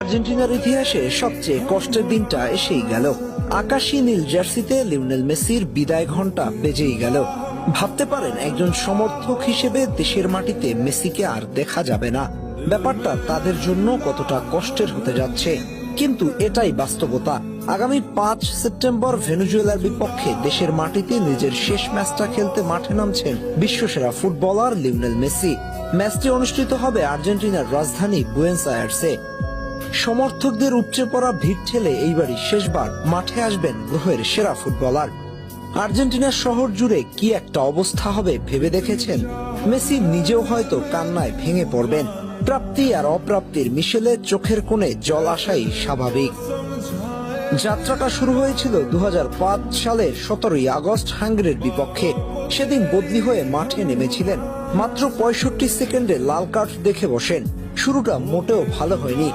আর্জেন্টিনার ইতিহাসে সবচেয়ে কষ্টের দিনটা এসেই গেল। আকাশী নীল জার্সিতে লিওনেল মেসির বিদায় ঘণ্টা বেজেই গেল। ভাবতে পারেন একজন সমর্থক হিসেবে দেশের মাটিতে মেসিকে আর দেখা যাবে না। ব্যাপারটা তাদের জন্য কতটা কষ্টের হতে যাচ্ছে, কিন্তু এটাই বাস্তবতা। আগামী 5 সেপ্টেম্বর ভেনেজুয়েলার বিপক্ষে দেশের মাটিতে নিজের শেষ ম্যাচটা খেলতে মাঠে নামছেন বিশ্বসেরা ফুটবলার লিওনেল মেসি। ম্যাচটি অনুষ্ঠিত হবে আর্জেন্টিনার রাজধানী বুয়েনোস আয়ার্সে। সমর্থকদের উপচে পড়া ভিড় ঠেলে এইবারই শেষবার মাঠে আসবেন গ্রহের সেরা ফুটবলার। আর্জেন্টিনার শহর জুড়ে কি একটা অবস্থা হবে ভেবে দেখেছেন? মেসি নিজেও হয়তো কান্নায় ভেঙে পড়বেন। প্রাপ্তি আর অপ্রাপ্তির মিশেলে চোখের কোণে জল আসাই স্বাভাবিক। যাত্রাটা শুরু হয়েছিল 2005 সালের 17 আগস্ট হাঙ্গেরির বিপক্ষে। সেদিন বদলি হয়ে মাঠে নেমেছিলেন। মাত্র 65 সেকেন্ডে লাল কার্ড দেখে বসেন। শুরুটা মোটেও ভালো হয়নি।